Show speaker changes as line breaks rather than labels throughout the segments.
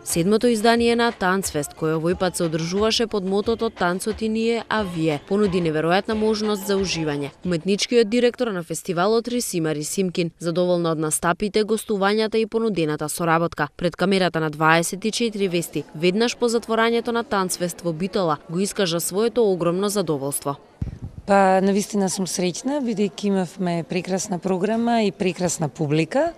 седмото издание на Танцфест, кој овој пат се одржуваше под мотото Танцот и ние, а вие, понуди неверојатна можност за уживање. Уметничкиот директор на фестивалот Рисима Рисимкин задоволна од настапите, гостувањата и понудената соработка. Пред камерата на 24 вести, веднаш по затворањето на Танцфест во Битола, го искажа своето огромно задоволство.
Па, навистина сум среќна, бидејќи имавме прекрасна програма и прекрасна публика,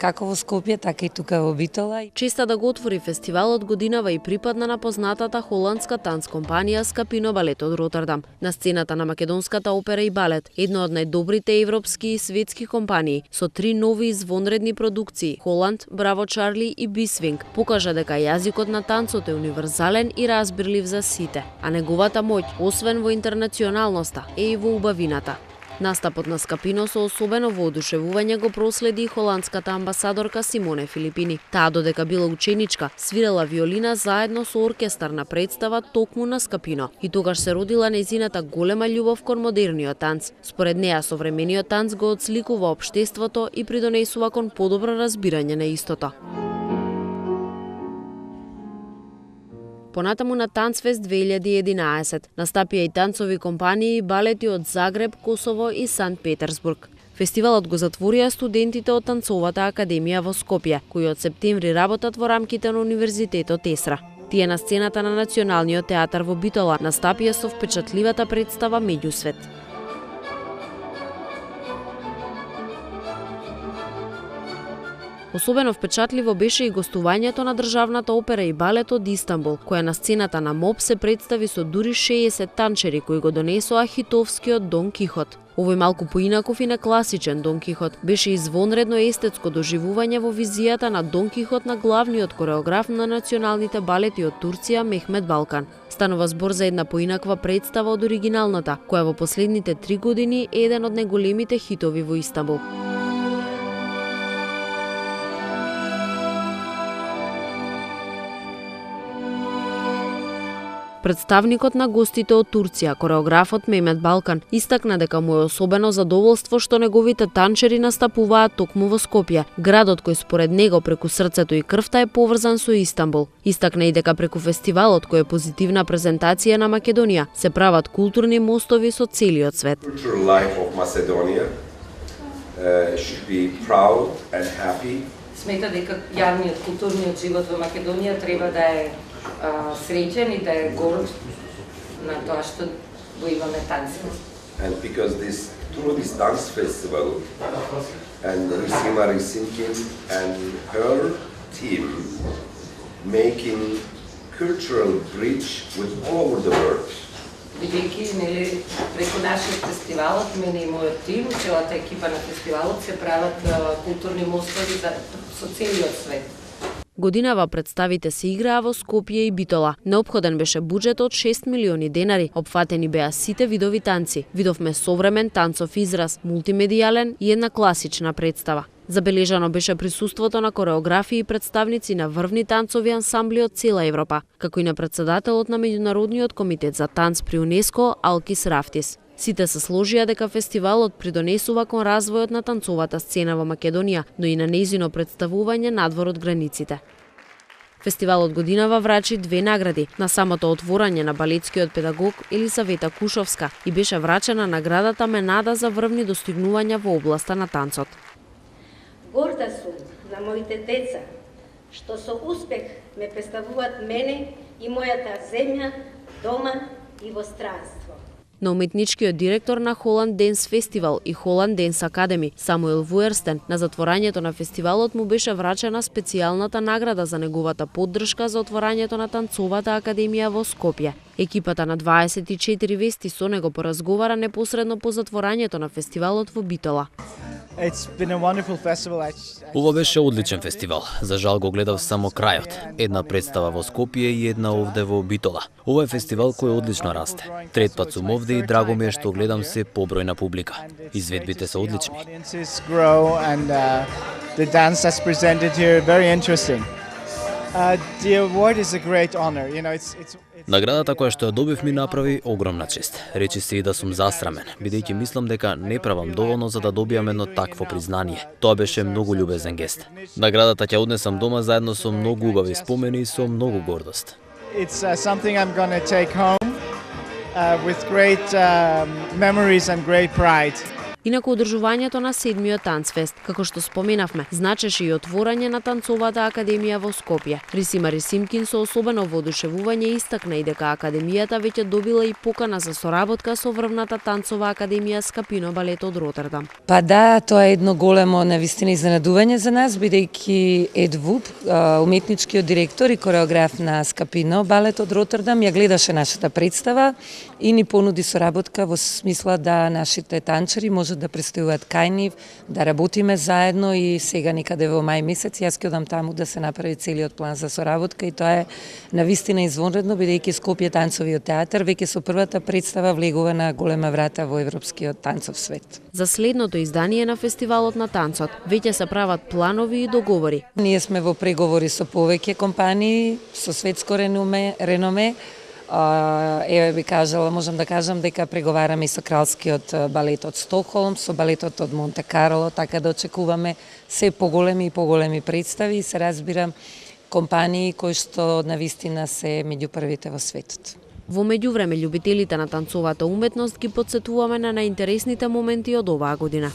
како во Скопје, така и тука во Битола.
Честа да го отвори фестивалот годинава и припадна на познатата холандска танц компанија Скапино балет од Роттердам. На сцената на македонската опера и балет, едно од најдобрите европски и светски компании, со 3 нови извонредни продукции, Холанд, Браво Чарли и Бисвинг, покажа дека јазикот на танцот е универзален и разбирлив за сите, а неговата моќ, освен во интернационалноста, е и во убавината. Настапот на Скапино со особено воодушевување го проследи холандската амбасадорка Симоне Филипини. Таа додека била ученичка, свирела виолина заедно со оркестарна представа токму на Скапино и тогаш се родила нејзината голема љубов кон модерниот танц. Според неа современиот танц го отсликува општеството и придонесува кон подобро разбирање на истото. Понатаму на Танцфест 2011 настапија и танцови компании и балети од Загреб, Косово и Санкт Петерсбург. Фестивалот го затворија студентите од Танцовата академија во Скопје, кои од септември работат во рамките на Универзитетот Есра. Тие на сцената на Националниот театар во Битола настапија со впечатливата представа Меѓусвет. Особено впечатливо беше и гостувањето на Државната опера и балет од Истанбул, која на сцената на МОП се представи со дури 60 танчери кои го донесоа хитовскиот Дон Кихот. Овој малку поинаков и некласичен Дон Кихот беше извонредно естетско доживување во визијата на Дон Кихот на главниот кореограф на националните балети од Турција Мехмет Балкан. Станува збор за една поинаква представа од оригиналната, која во последните 3 години е еден од најголемите хитови во Истанбул. Представникот на гостите од Турција, кореографот Мехмет Балкан, истакна дека му е особено задоволство што неговите танчери настапуваат токму во Скопје, градот кој според него преку срцето и крвта е поврзан со Истанбул. Истакна и дека преку фестивалот, кој е позитивна презентација на Македонија, се прават културни мостови со целиот свет.
Смета дека јавниот културниот живот во Македонија треба да е среќен и да е горд на тоа што го имаме Танцфест.
And because through this dance festival and Rissima Risimkin and her team making cultural bridge with all over the world.
Бидејќи преку нашиот фестивалот, мене и мојот тим, целата екипа на фестивалот се прават културни мостови со целиот свет.
Годинава представите се играа во Скопје и Битола. Неопходен беше буџет од 6 милиони денари. Опфатени беа сите видови танци. Видовме современ танцов израз, мултимедијален и една класична представа. Забележано беше присуството на кореографи и представници на врвни танцови ансамбли од цела Европа, како и на председателот на Меѓународниот комитет за танц при УНЕСКО Алкис Рафтис. Сите се сложија дека фестивалот придонесува кон развојот на танцовата сцена во Македонија, но и на нејзино представување надвор од границите. Фестивалот годинава врачи 2 награди на самото отворање на балетскиот педагог Елисавета Кушовска и беше врачена наградата Менада за врвни достигнувања во областа на танцот.
Горда сум на моите деца, што со успех ме представуваат мене и мојата земја, дома и во странство.
На уметничкиот директор на Холанд Денс Фестивал и Холанд Денс Академи, Самуел Вуерстен, на затворањето на фестивалот му беше врачена специјалната награда за неговата поддршка за отворањето на Танцовата академија во Скопје. Екипата на 24 вести со него поразговара непосредно по затворањето на фестивалот во Битола.
Ова беше одличен фестивал. За жал го гледав само крајот. Една представа во Скопје и една овде во Битола. Ова е фестивал кој одлично расте. Трет пат сум овде и драго ми е што гледам се побројна публика. Изведбите се одлични.
The award is a great honor. You know, it's
Наградата која што ја добив ми направи огромна чест. Речи се и да сум застрамен, бидејќи мислам дека не правам доволно за да добијам едно такво признание. Тоа беше многу љубезен гест. Наградата ќе однесам дома заедно со многу убави спомени и со многу гордост.
It's something I'm going to take home with great memories and great pride.
Инаку одржувањето на 7-миот танцфест, како што споменавме, значеше и отворање на танцовата академија во Скопје. Рисима Рисимкин со особено воодушевување истакна и дека академијата веќе добила и покана за соработка со врвната танцова академија Скапино балет од Ротердам.
Па да, тоа е едно големо навистина изненадување за нас, бидејќи Ед Вуп, уметничкиот директор и кореограф на Скапино балет од Ротердам, ја гледаше нашата представа и ни понуди соработка во смисла да нашите танчари може да представуваат кај нив, да работиме заедно и сега некаде во мај месец јас ќе одам таму да се направи целиот план за соработка и тоа е навистина извонредно бидејќи Скопје танцовиот театар веќе со првата представа влегува на голема врата во европскиот танцов свет.
За следното издание на фестивалот на танцот веќе се прават планови и договори.
Ние сме во преговори со повеќе компании со светско реноме. Еве би кажала, можам да кажам дека преговараме и со кралскиот балет од Стокхолм, со балетот од Монте Карло, така да очекуваме се поголеми и поголеми представи и се разбирам компании кои што навистина се меѓу првите во светот.
Во меѓувреме, љубителите на танцовата уметност ги потсетуваме на најинтересните моменти од оваа година.